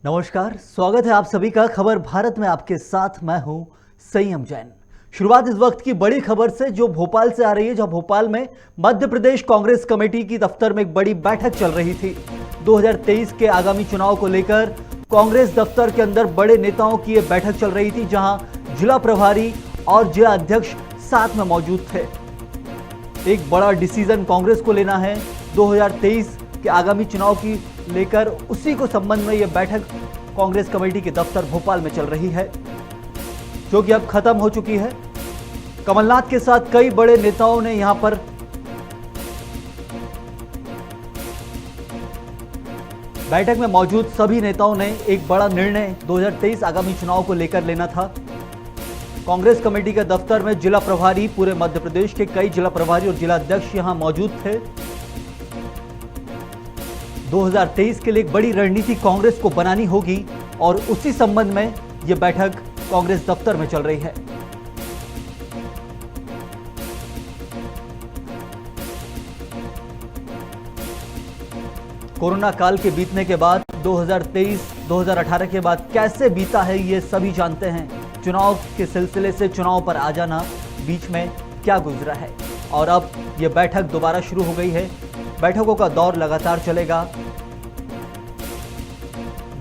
नमस्कार, स्वागत है आप सभी का खबर भारत में। आपके साथ मैं हूं संयम जैन। शुरुआत इस वक्त की बड़ी खबर से जो भोपाल से आ रही है, जहां भोपाल में मध्य प्रदेश कांग्रेस कमेटी की दफ्तर में एक बड़ी बैठक चल रही थी। 2023 के आगामी चुनाव को लेकर कांग्रेस दफ्तर के अंदर बड़े नेताओं की यह बैठक चल रही थी, जहां जिला प्रभारी और जिला अध्यक्ष साथ में मौजूद थे। एक बड़ा डिसीजन कांग्रेस को लेना है 2023 के आगामी चुनाव की लेकर, उसी को संबंध में यह बैठक कांग्रेस कमेटी के दफ्तर भोपाल में चल रही है, जो कि अब खत्म हो चुकी है। कमलनाथ के साथ कई बड़े नेताओं ने यहां पर बैठक में मौजूद सभी नेताओं ने एक बड़ा निर्णय 2023 आगामी चुनाव को लेकर लेना था। कांग्रेस कमेटी के दफ्तर में जिला प्रभारी, पूरे मध्य प्रदेश के कई जिला प्रभारी और जिला अध्यक्ष यहां मौजूद थे। 2023 के लिए एक बड़ी रणनीति कांग्रेस को बनानी होगी और उसी संबंध में यह बैठक कांग्रेस दफ्तर में चल रही है। कोरोना काल के बीतने के बाद 2023-2018 के बाद कैसे बीता है ये सभी जानते हैं। चुनाव के सिलसिले से चुनाव पर आ जाना, बीच में क्या गुजरा है, और अब यह बैठक दोबारा शुरू हो गई है। बैठकों का दौर लगातार चलेगा।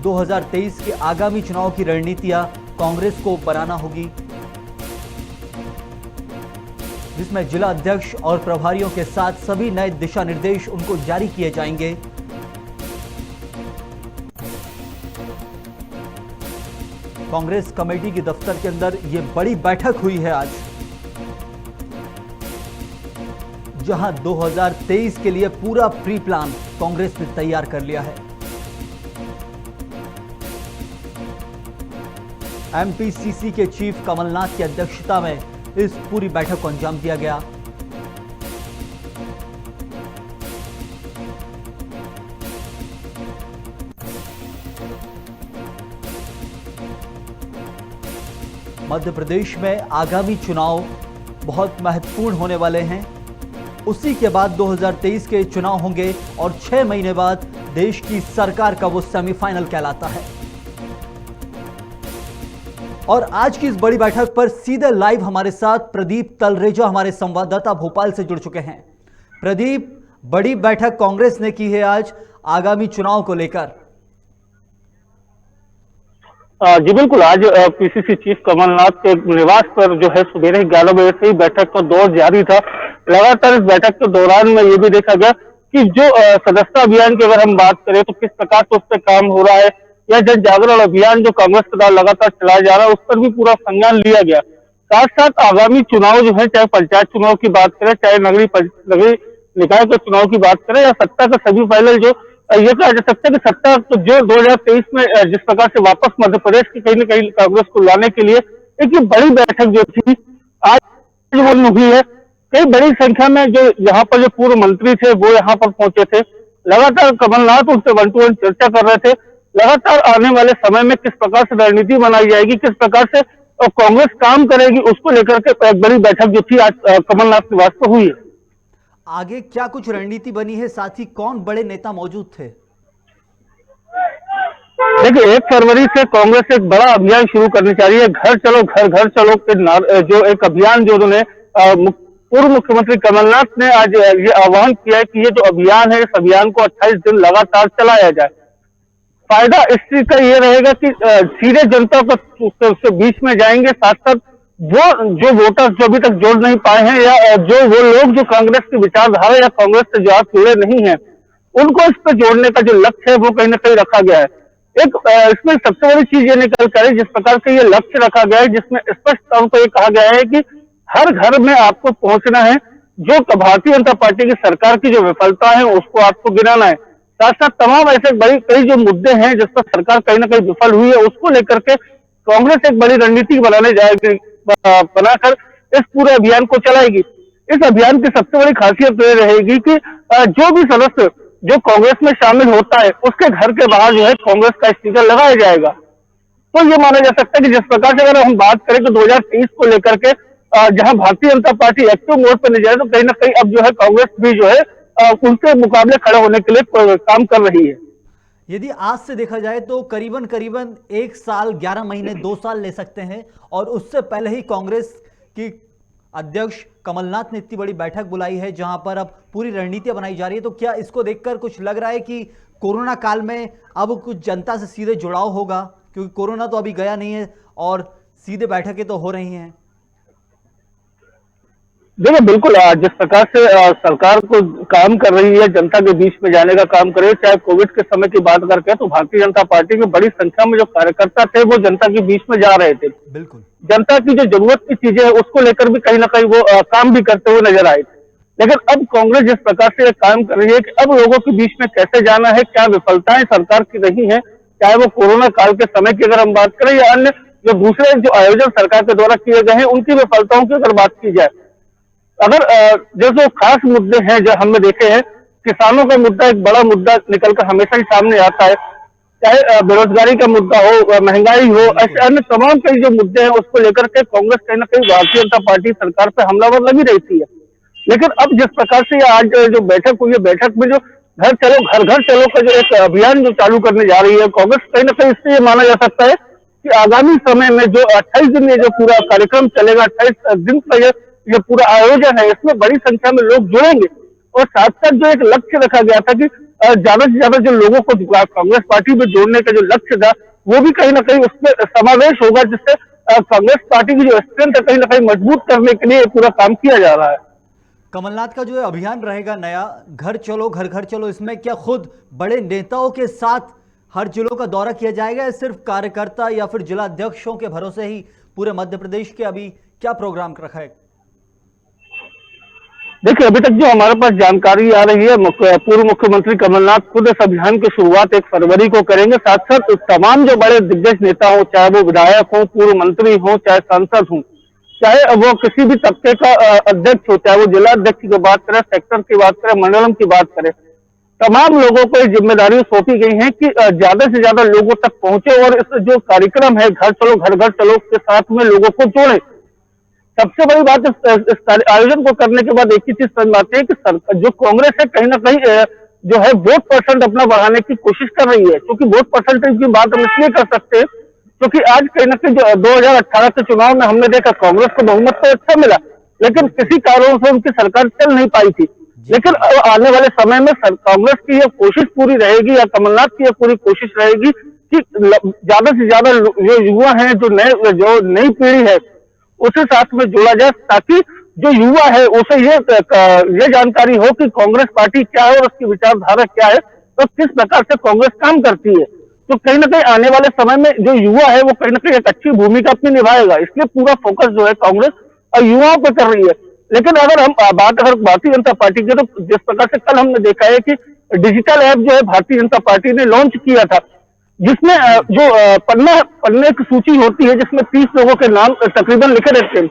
2023 के आगामी चुनाव की रणनीतियां कांग्रेस को बनाना होगी, जिसमें जिला अध्यक्ष और प्रभारियों के साथ सभी नए दिशा निर्देश उनको जारी किए जाएंगे। कांग्रेस कमेटी के दफ्तर के अंदर यह बड़ी बैठक हुई है आज, जहां 2023 के लिए पूरा प्री प्लान कांग्रेस ने तैयार कर लिया है। एमपीसीसी के चीफ कमलनाथ की अध्यक्षता में इस पूरी बैठक को अंजाम दिया गया। मध्य प्रदेश में आगामी चुनाव बहुत महत्वपूर्ण होने वाले हैं। उसी के बाद 2023 के चुनाव होंगे और 6 महीने बाद देश की सरकार का वो सेमीफाइनल कहलाता है। और आज की इस बड़ी बैठक पर सीधे लाइव हमारे साथ प्रदीप तलरेजा, हमारे संवाददाता भोपाल से जुड़ चुके हैं। प्रदीप, बड़ी बैठक कांग्रेस ने की है आज आगामी चुनाव को लेकर। जी बिल्कुल, आज पीसीसी चीफ कमलनाथ के निवास पर जो है सुबह 11 बजे से ही बैठक का दौर जारी था। लगातार इस बैठक के दौरान में ये भी देखा गया कि जो सदस्यता अभियान की अगर हम बात करें तो किस प्रकार से उस पर काम हो रहा है, या जन जागरण अभियान जो कांग्रेस के द्वारा लगातार चलाया जा रहा है, उस पर भी पूरा संज्ञान लिया गया। साथ साथ आगामी चुनाव जो है, चाहे पंचायत चुनाव की बात करें, चाहे नगरीय निकाय के चुनाव की बात करें, या सत्ता का सभी फाइनल, जो ये कहा जा सकता है कि सत्ता तो जो 2023 में जिस प्रकार से वापस मध्य प्रदेश की कहीं न कहीं कांग्रेस को लाने के लिए एक बड़ी बैठक जो थी आज वो हुई है। कई बड़ी संख्या में जो यहाँ पर जो पूर्व मंत्री थे वो यहाँ पर पहुंचे थे। लगातार कमलनाथ उनसे 1 to 1 चर्चा कर रहे थे। लगातार आने वाले समय में किस प्रकार से रणनीति बनाई जाएगी, किस प्रकार से कांग्रेस काम करेगी, उसको लेकर के एक बड़ी बैठक जो थी आज कमलनाथ निवास पर हुई है। आगे क्या कुछ रणनीति बनी है, साथ ही कौन बड़े नेता मौजूद थे? देखिए, 1 फरवरी से कांग्रेस एक बड़ा अभियान शुरू करनी चाह रही है। घर चलो घर चलो के जो एक अभियान जो उन्होंने पूर्व मुख्यमंत्री कमलनाथ ने आज ये आह्वान किया है कि ये जो अभियान है, इस अभियान को 28 दिन लगातार चलाया जाए। फायदा इस चीज का ये रहेगा कि सीधे जनता के बीच में जाएंगे। साथ साथ वो जो वोटर्स जो अभी तक जोड़ नहीं पाए हैं, या जो वो लोग जो कांग्रेस की विचारधारा या कांग्रेस से जो आज जुड़े नहीं है, उनको इस पर जोड़ने का जो लक्ष्य है वो कहीं ना कहीं रखा गया है। एक इसमें सबसे बड़ी चीज ये निकल कर है, जिस प्रकार से ये लक्ष्य रखा गया है, जिसमें स्पष्ट तौर पर ये कहा गया है कि हर घर में आपको पहुंचना है। जो भारतीय जनता पार्टी की सरकार की जो विफलता है उसको आपको गिनाना है। साथ साथ तमाम ऐसे कई जो मुद्दे हैं जिस पर सरकार कहीं ना कहीं विफल हुई है, उसको लेकर के कांग्रेस एक बड़ी रणनीति बनाने जाएगी, बनाकर इस पूरे अभियान को चलाएगी। इस अभियान की सबसे बड़ी खासियत ये रहेगी कि जो भी सदस्य जो कांग्रेस में शामिल होता है, उसके घर के बाहर जो है कांग्रेस का स्टिकर लगाया जाएगा। तो ये माना जा सकता है कि जिस प्रकार से अगर हम बात करें तो 2023 को लेकर के जहां Bharatiya Janata party active mode पर नहीं जाए, तो कहीं ना कहीं अब जो है कांग्रेस भी जो है उनके मुकाबले खड़े होने के लिए काम कर रही है। यदि आज से देखा जाए तो करीबन करीबन 1 साल 11 महीने 2 साल ले सकते हैं, और उससे पहले ही कांग्रेस की अध्यक्ष कमलनाथ ने इतनी बड़ी बैठक बुलाई है जहां पर अब पूरी रणनीतियां बनाई जा रही है। तो क्या इसको देखकर कुछ लग रहा है कि कोरोना काल में अब कुछ जनता से सीधे जुड़ाव होगा, क्योंकि कोरोना तो अभी गया नहीं है और सीधे बैठकें तो हो रही हैं। देखिए बिल्कुल, जिस प्रकार से सरकार को काम कर रही है, जनता के बीच में जाने का काम कर रही है, चाहे कोविड के समय की बात करके तो भारतीय जनता पार्टी की बड़ी संख्या में जो कार्यकर्ता थे वो जनता के बीच में जा रहे थे। बिल्कुल। जनता की जो जरूरत की चीजें है उसको लेकर भी कहीं ना कहीं वो काम भी करते हुए नजर आए थे। लेकिन अब कांग्रेस जिस प्रकार से काम कर रही है कि अब लोगों के बीच में कैसे जाना है, क्या विफलताएं सरकार की रही है, चाहे वो कोरोना काल के समय की अगर हम बात करें या अन्य जो दूसरे जो आयोजन सरकार के द्वारा किए गए हैं उनकी विफलताओं की अगर बात की जाए, अगर जो खास मुद्दे हैं जो हमने देखे हैं, किसानों का मुद्दा एक बड़ा मुद्दा निकलकर हमेशा ही सामने आता है, चाहे बेरोजगारी का मुद्दा हो, महंगाई हो, ऐसे अन्य तमाम कई जो मुद्दे हैं उसको लेकर के कांग्रेस कहीं ना कहीं भारतीय जनता पार्टी सरकार पे हमलावर लगी रहती है। लेकिन अब जिस प्रकार से आज जो बैठक हुई है, बैठक में जो घर घर चलो का जो एक अभियान जो चालू करने जा रही है कांग्रेस, कहीं ना कहीं इससे ये माना जा सकता है कि आगामी समय में जो 28 दिन ये जो पूरा कार्यक्रम चलेगा, 28 दिन का ये पूरा आयोजन है, इसमें बड़ी संख्या में लोग जुड़ेंगे। और साथ साथ जो एक लक्ष्य रखा गया था कि ज्यादा से ज्यादा जो लोगों को कांग्रेस पार्टी में जोड़ने का जो लक्ष्य था वो भी कहीं ना कहीं उसमें समावेश होगा, जिससे कांग्रेस पार्टी की जो स्ट्रेंथ है कहीं ना कहीं मजबूत करने के लिए पूरा काम किया जा रहा है। कमलनाथ का जो अभियान रहेगा नया, घर चलो घर घर चलो, इसमें क्या खुद बड़े नेताओं के साथ हर जिलों का दौरा किया जाएगा या सिर्फ कार्यकर्ता या फिर जिला अध्यक्षों के भरोसे ही पूरे मध्य प्रदेश के अभी क्या प्रोग्राम रखा है? देखिए अभी तक जो हमारे पास जानकारी आ रही है, पूर्व मुख्यमंत्री कमलनाथ खुद इस अभियान की शुरुआत 1 फरवरी को करेंगे। साथ साथ तमाम जो बड़े दिग्गज नेता हो, चाहे वो विधायक हो, पूर्व मंत्री हो, चाहे सांसद हो, चाहे वो किसी भी तबके का अध्यक्ष हो, चाहे वो जिला अध्यक्ष की बात करें, सेक्टर की बात करें, मंडलम की बात करें, तमाम लोगों को ये जिम्मेदारी सौंपी गई है कि ज्यादा से ज्यादा लोगों तक पहुंचे और इस जो कार्यक्रम है घर घर चलो के साथ में लोगों को जोड़े। सबसे बड़ी बात इस आयोजन को करने के बाद एक ही चीज समझ में आती है कि जो कांग्रेस है कहीं ना कहीं जो है वोट परसेंट अपना बढ़ाने की कोशिश कर रही है, क्योंकि वोट परसेंटेज की बात हम इसलिए कर सकते हैं क्योंकि आज कहीं ना कहीं जो 2018 के चुनाव में हमने देखा कांग्रेस को बहुमत तो अच्छा मिला, लेकिन किसी कारणों से उनकी सरकार चल नहीं पाई थी। लेकिन आने वाले समय में कांग्रेस की यह कोशिश पूरी रहेगी या कमलनाथ की यह पूरी कोशिश रहेगी कि ज्यादा से ज्यादा जो युवा हैं, जो नई पीढ़ी है उसे साथ में जोड़ा जाए, ताकि जो युवा है उसे ये जानकारी हो कि कांग्रेस पार्टी क्या है और उसकी विचारधारा क्या है और किस प्रकार से कांग्रेस काम करती है। तो कहीं ना कहीं आने वाले समय में जो युवा है वो कहीं ना कहीं एक अच्छी भूमिका अपनी निभाएगा, इसलिए पूरा फोकस जो है कांग्रेस और युवाओं पर कर रही है। लेकिन अगर भारतीय जनता पार्टी की, तो जिस प्रकार से कल हमने देखा है कि डिजिटल ऐप जो है भारतीय जनता पार्टी ने लॉन्च किया था, जिसमें जो पन्ने की सूची होती है जिसमें 30 लोगों के नाम तकरीबन लिखे रहते हैं,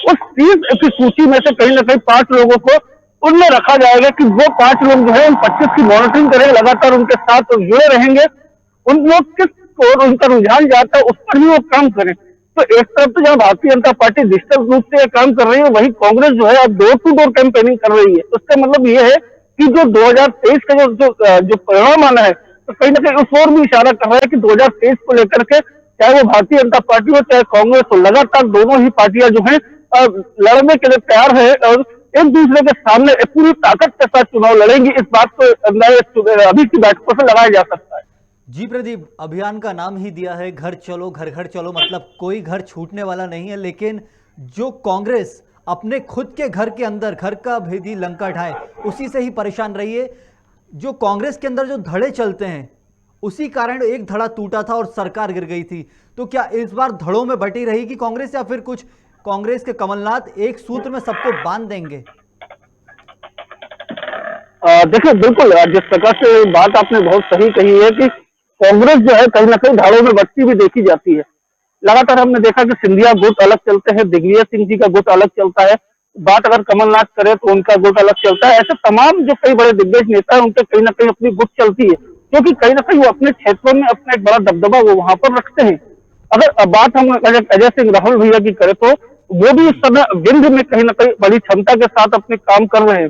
उस 30 की सूची में से कहीं ना कहीं 5 लोगों को उनमें रखा जाएगा कि वो 5 लोग जो है उन 25 की मॉनिटरिंग करें, लगातार उनके साथ जुड़े रहेंगे, उन लोग किस और उनका रुझान जाता है उस पर भी वो काम करें। तो एक तरफ तो जहां भारतीय जनता पार्टी डिजिटल रूप से काम कर रही है, वही कांग्रेस जो है अब डोर टू डोर कैंपेनिंग कर रही है। उसका मतलब ये है कि जो 2023 का जो परिणाम आना है, तो कहीं ना कहीं उस ओर भी इशारा कर रहा है कि 2023 को लेकर के चाहे वो भारतीय जनता पार्टी हो चाहे कांग्रेस हो, लगातार दोनों ही पार्टियां जो है लड़ने के लिए तैयार है और एक दूसरे के सामने पूरी ताकत के साथ चुनाव लड़ेंगी। इस बात को अभी की बैठकों से लगाया जा सकता है। जी प्रदीप, अभियान का नाम ही दिया है घर चलो घर घर चलो, मतलब कोई घर छूटने वाला नहीं है, लेकिन जो कांग्रेस अपने खुद के घर के अंदर घर का भेदी लंका ढाए उसी से ही परेशान रही है। जो कांग्रेस के अंदर जो धड़े चलते हैं उसी कारण एक धड़ा टूटा था और सरकार गिर गई थी। तो क्या इस बार धड़ों में बटी रहेगी कांग्रेस या फिर कुछ कांग्रेस के कमलनाथ एक सूत्र में सबको बांध देंगे? देखिए बिल्कुल, जिस प्रकार से बात आपने बहुत सही कही है कि कांग्रेस जो है कहीं ना कहीं धाड़ों में बटती भी देखी जाती है। लगातार हमने देखा कि सिंधिया गुट अलग चलते हैं, दिग्विजय सिंह जी का गुट अलग चलता है, बात अगर कमलनाथ करे तो उनका गुट अलग चलता है। ऐसे तमाम जो कई बड़े दिग्गज नेता है उनके कहीं ना कहीं अपनी गुट चलती है, क्योंकि कहीं ना कहीं वो अपने क्षेत्रों में अपना एक बड़ा दबदबा वो वहां पर रखते हैं। अगर बात हम अजय सिंह राहुल भैया की करें तो वो भी इस समय विंध्य में कहीं ना कहीं बड़ी क्षमता के साथ अपने काम कर रहे हैं।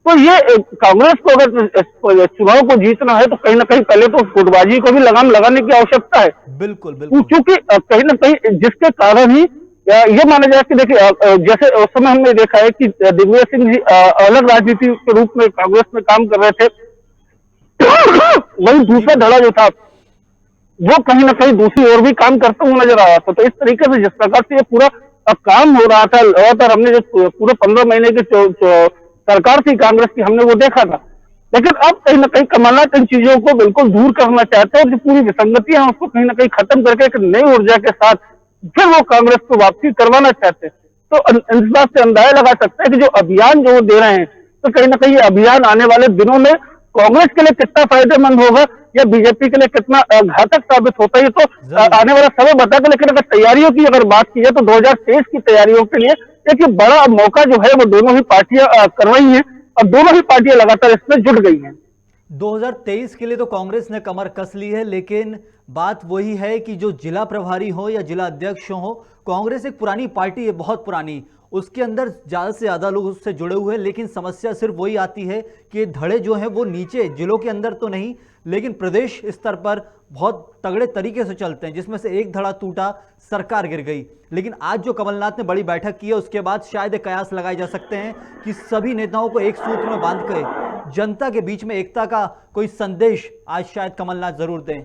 तो ये कांग्रेस को अगर चुनाव को जीतना है तो कहीं ना कहीं पहले तो गुटबाजी को भी लगाम लगाने की आवश्यकता है। बिल्कुल बिल्कुल। क्योंकि कहीं ना कहीं जिसके कारण ही ये माना जाए कि देखिए जैसे उस समय हमने देखा है कि दिग्विजय सिंह जी अलग राजनीति के रूप में कांग्रेस में काम कर रहे थे। वही दूसरा धड़ा जो था वो कहीं ना कहीं दूसरी ओर भी काम करता हुआ नजर आ रहा था। तो इस तरीके से जिस प्रकार से ये पूरा काम हो रहा था लगातार, हमने जो पूरे 15 महीने की सरकार थी कांग्रेस की, हमने वो देखा था। लेकिन अब कहीं ना कहीं कमलनाथ इन चीजों को बिल्कुल दूर करना चाहते हैं और जो पूरी विसंगतियां हैं उसको कहीं ना कहीं खत्म करके एक नई ऊर्जा के साथ फिर वो कांग्रेस को वापसी करवाना चाहते हैं। तो इस बात से अंदाजा लगा सकते हैं कि जो अभियान जो वो दे रहे हैं, तो कहीं ना कहीं ये अभियान आने वाले दिनों में कांग्रेस के लिए कितना फायदेमंद होगा या बीजेपी के लिए कितना घातक साबित होता है, ये तो आने वाला समय बताएगा। लेकिन अगर तैयारियों की अगर बात की जाए तो 2023 की तैयारियों के लिए एक बड़ा मौका जो है वो दोनों ही पार्टियां कर रही हैं और दोनों ही पार्टियां लगातार इसमें जुट गई हैं। 2023 के लिए तो कांग्रेस ने कमर कस ली है, लेकिन बात वही है कि जो जिला प्रभारी हो या जिला अध्यक्ष हो, कांग्रेस एक पुरानी पार्टी है, बहुत पुरानी। उसके अंदर ज़्यादा से ज़्यादा लोग उससे जुड़े हुए हैं, लेकिन समस्या सिर्फ वही आती है कि धड़े जो हैं वो नीचे जिलों के अंदर तो नहीं, लेकिन प्रदेश स्तर पर बहुत तगड़े तरीके से चलते हैं, जिसमें से एक धड़ा टूटा, सरकार गिर गई। लेकिन आज जो कमलनाथ ने बड़ी बैठक की है, उसके बाद शायद कयास लगाए जा सकते हैं कि सभी नेताओं को एक सूत्र में बांध कर जनता के बीच में एकता का कोई संदेश आज शायद कमलनाथ जरूर दें।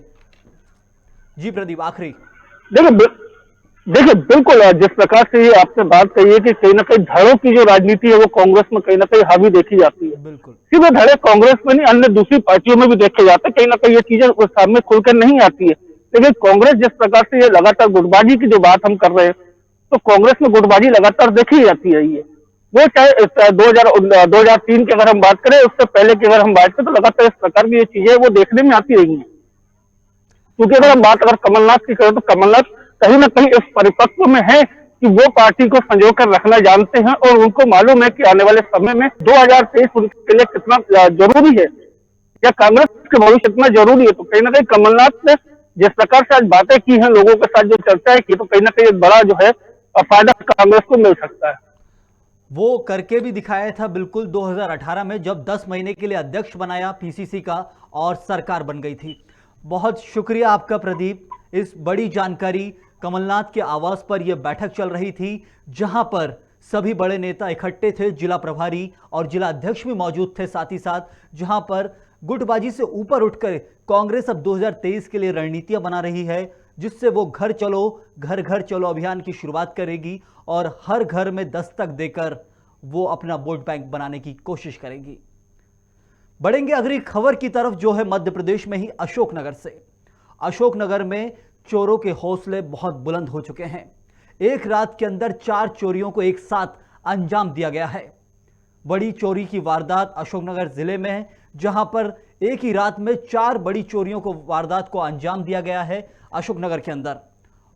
जी प्रदीप, आखिरी। देखिए बिल्कुल जिस प्रकार से ये आपने बात कही है कि कहीं ना कहीं धड़ों की जो राजनीति है वो कांग्रेस में कहीं ना कहीं हावी देखी जाती है। बिल्कुल, सिर्फ धड़े कांग्रेस में नहीं, अन्य दूसरी पार्टियों में भी देखे जाते हैं। कहीं ना कहीं ये चीजें सामने खुलकर नहीं आती है। लेकिन कांग्रेस जिस प्रकार से ये लगातार गुटबाजी की जो बात हम कर रहे हैं, तो कांग्रेस में गुटबाजी लगातार देखी जाती है। ये वो चाहे 2003 की अगर हम बात करें, उससे पहले की अगर हम बात करें, तो लगातार इस प्रकार की ये चीजें वो देखने में आती रही है। क्योंकि अगर हम बात अगर कमलनाथ की करें तो कमलनाथ कहीं ना कहीं इस परिपक्व में है कि वो पार्टी को संजो कर रखना जानते हैं और उनको मालूम है कि आने वाले समय में 2023 उनके लिए कितना जरूरी है या कांग्रेस के भविष्य इतना जरूरी है। तो कहीं ना कहीं कमलनाथ ने जिस प्रकार से आज बातें की हैं, लोगों के साथ जो चर्चाएं की, तो कहीं ना कहीं एक बड़ा जो है फायदा कांग्रेस को मिल सकता है। वो करके भी दिखाया था बिल्कुल 2018 में, जब 10 महीने के लिए अध्यक्ष बनाया पीसीसी का और सरकार बन गई थी। बहुत शुक्रिया आपका प्रदीप, इस बड़ी जानकारी। कमलनाथ के आवास पर यह बैठक चल रही थी, जहां पर सभी बड़े नेता इकट्ठे थे, जिला प्रभारी और जिला अध्यक्ष भी मौजूद थे साथ ही साथ, जहां पर गुटबाजी से ऊपर उठकर कांग्रेस अब 2023 के लिए रणनीतियां बना रही है, जिससे वो घर घर चलो अभियान की शुरुआत करेगी और हर घर में दस्तक देकर वो अपना वोट बैंक बनाने की कोशिश करेगी। बढ़ेंगे अगली खबर की तरफ, जो है मध्य प्रदेश में ही अशोकनगर से। अशोकनगर में चोरों के हौसले बहुत बुलंद हो चुके हैं। एक रात के अंदर 4 चोरियों को एक साथ अंजाम दिया गया है। बड़ी चोरी की वारदात अशोकनगर जिले में है, जहां पर एक ही रात में 4 बड़ी चोरियों को वारदात को अंजाम दिया गया है अशोकनगर के अंदर।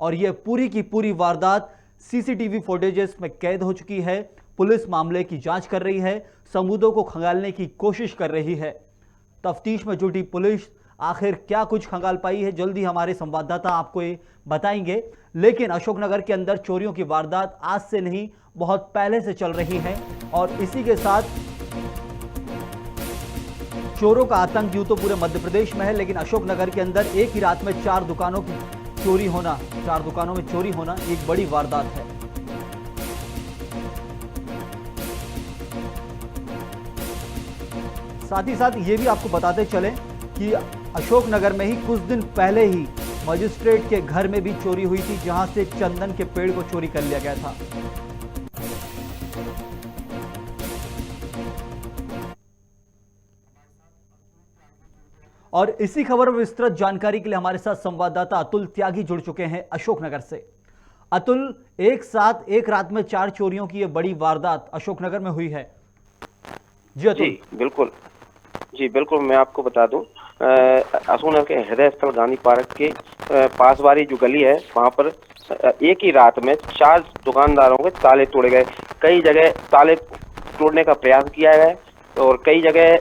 और यह पूरी की पूरी वारदात सीसीटीवी फुटेजेस में कैद हो चुकी है। पुलिस मामले की जांच कर रही है, सबूतों को खंगालने की कोशिश कर रही है। तफ्तीश में जुटी पुलिस आखिर क्या कुछ खंगाल पाई है, जल्दी हमारे संवाददाता आपको ये बताएंगे। लेकिन अशोकनगर के अंदर चोरियों की वारदात आज से नहीं, बहुत पहले से चल रही है और इसी के साथ चोरों का आतंक यूं तो पूरे मध्य प्रदेश में है, लेकिन अशोकनगर के अंदर एक ही रात में 4 दुकानों की चोरी होना, 4 दुकानों में चोरी होना एक बड़ी वारदात है। साथ ही साथ ये भी आपको बताते चले कि अशोकनगर में ही कुछ दिन पहले ही मजिस्ट्रेट के घर में भी चोरी हुई थी, जहां से चंदन के पेड़ को चोरी कर लिया गया था। और इसी खबर में विस्तृत जानकारी के लिए हमारे साथ संवाददाता अतुल त्यागी जुड़ चुके हैं अशोकनगर से। अतुल, एक साथ एक रात में 4 चोरियों की यह बड़ी वारदात अशोकनगर में हुई है। जी अतुल। जी बिल्कुल, मैं आपको बता दूं, अशोकनगर के हृदय स्थल गांधी पार्क के पास वाली जो गली है, वहां पर एक ही रात में 4 दुकानदारों के ताले तोड़े गए। कई जगह ताले तोड़ने का प्रयास किया गया और कई जगह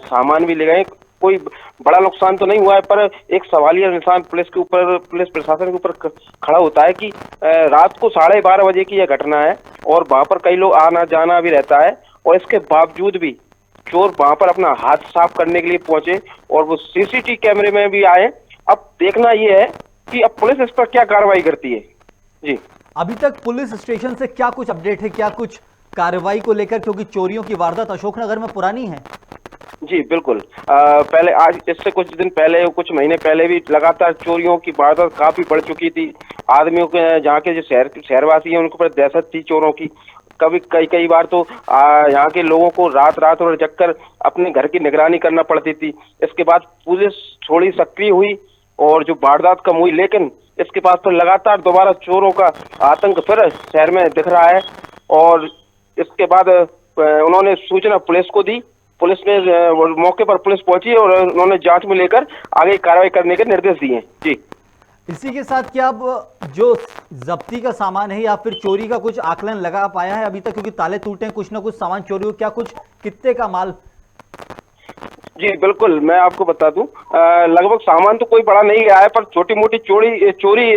सामान भी ले गए। कोई बड़ा नुकसान तो नहीं हुआ है, पर एक सवालिया निशान पुलिस प्रशासन के ऊपर खड़ा होता है कि रात को 12:30 बजे की यह घटना है और वहां पर कई लोग आना जाना भी रहता है और इसके बावजूद भी चोर वहां पर अपना हाथ साफ करने के लिए पहुंचे और वो सीसीटीवी कैमरे में भी आए। अब देखना ये है कि अब पुलिस इस पर क्या कार्रवाई करती है। जी, अभी तक पुलिस स्टेशन से क्या कुछ अपडेट है, क्या कुछ कार्रवाई को लेकर, क्योंकि चोरियों की वारदात अशोकनगर में पुरानी है। जी बिल्कुल। पहले आज इससे कुछ दिन पहले, कुछ महीने पहले भी लगातार चोरियों की वारदात काफी बढ़ चुकी थी। आदमियों के, जहाँ के जो शहरवासी हैं, उनके ऊपर दहशत थी चोरों की। कभी कई बार तो यहाँ के लोगों को रात रात और जगकर अपने घर की निगरानी करना पड़ती थी। इसके बाद पुलिस थोड़ी सक्रिय हुई और जो वारदात कम हुई, लेकिन इसके बाद तो लगातार दोबारा चोरों का आतंक फिर शहर में दिख रहा है। और इसके बाद उन्होंने सूचना पुलिस को दी। पुलिस ने मौके पर पुलिस पहुंची और उन्होंने जांच में लेकर आगे कार्रवाई करने के निर्देश दिए। जी, इसी के साथ क्या अब जो जब्ती का सामान है या फिर चोरी का कुछ आकलन लगा पाया है अभी तक, क्योंकि ताले टूटे हैं, कुछ ना कुछ सामान चोरी हो, क्या कुछ कितने का माल? जी बिल्कुल, मैं आपको बता दूं, लगभग सामान तो कोई बड़ा नहीं गया है, पर छोटी मोटी चोरी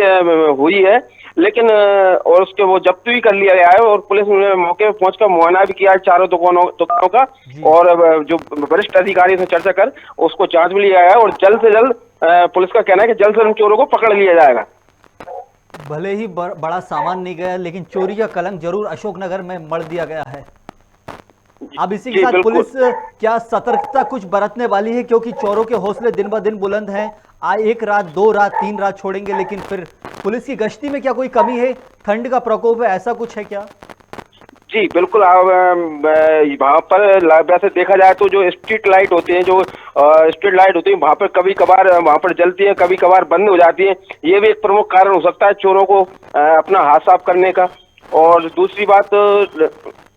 हुई है। लेकिन और उसके वो जब्त भी कर लिया गया है और पुलिस ने मौके पर पहुंचकर मुआयना भी किया है चारों दुकानों का। और जो वरिष्ठ अधिकारी से चर्चा कर उसको जांच में लिया गया है और जल्द से जल्द पुलिस का कहना है कि जल्द से जल्द चोरों को पकड़ लिया जाएगा। भले ही बड़ा सामान नहीं गया, लेकिन चोरी का कलंक जरूर अशोकनगर में मढ़ दिया गया है। अब इसी के साथ पुलिस क्या सतर्कता कुछ बरतने वाली है, क्योंकि चोरों के हौसले दिन ब दिन बुलंद हैं। एक रात, 2 रात, 3 रात छोड़ेंगे, लेकिन फिर पुलिस की गश्ती में क्या कोई कमी है? ठंड का प्रकोप है, ऐसा कुछ है क्या? जी बिल्कुल। वहाँ पर वैसे देखा जाए तो जो स्ट्रीट लाइट होती हैं, वहाँ पर कभी कभार वहाँ पर जलती है, कभी कभार बंद हो जाती है। ये भी एक प्रमुख कारण हो सकता है चोरों को अपना हाथ साफ करने का। और दूसरी बात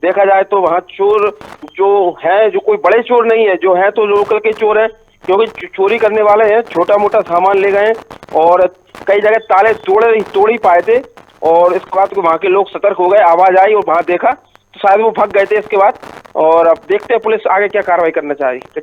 देखा जाए तो वहाँ चोर जो है, जो कोई बड़े चोर नहीं है, जो है तो लोकल के चोर हैं, क्योंकि चोरी करने वाले हैं छोटा मोटा सामान ले गए और कई जगह ताले तोड़ ही पाए थे। और इसके बाद वहाँ के लोग सतर्क हो गए, आवाज आई और वहाँ देखा तो शायद वो भाग गए थे इसके बाद। और अब देखते हैं पुलिस आगे क्या कार्रवाई करना चाहेगी,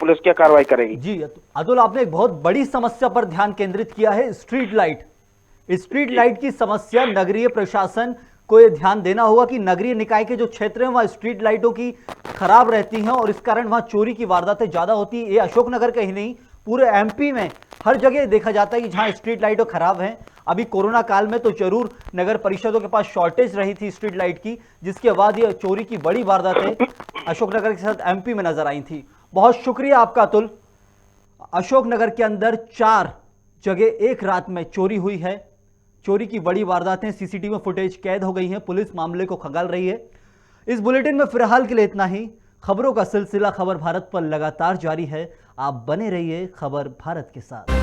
पुलिस क्या कार्रवाई करेगी। जी अतुल, आपने एक बहुत बड़ी समस्या पर ध्यान केंद्रित किया है, स्ट्रीट लाइट की समस्या। नगरीय प्रशासन को ये ध्यान देना होगा कि नगरीय निकाय के जो क्षेत्र हैं वहाँ स्ट्रीट लाइटों की खराब रहती हैं और इस कारण वहाँ चोरी की वारदातें ज्यादा होती है। ये अशोकनगर का ही नहीं, पूरे एमपी में हर जगह देखा जाता है कि जहाँ स्ट्रीट लाइटों खराब हैं। अभी कोरोना काल में तो जरूर नगर परिषदों के पास शॉर्टेज रही थी स्ट्रीट लाइट की, जिसके बाद ये चोरी की बड़ी वारदातें अशोकनगर के साथ एमपी में नजर आई थी। बहुत शुक्रिया आपका अतुल। अशोकनगर के अंदर 4 जगह एक रात में चोरी हुई है। चोरी की बड़ी वारदातें सीसीटीवी में फुटेज कैद हो गई हैं। पुलिस मामले को खंगाल रही है। इस बुलेटिन में फिलहाल के लिए इतना ही। खबरों का सिलसिला खबर भारत पर लगातार जारी है। आप बने रहिए खबर भारत के साथ।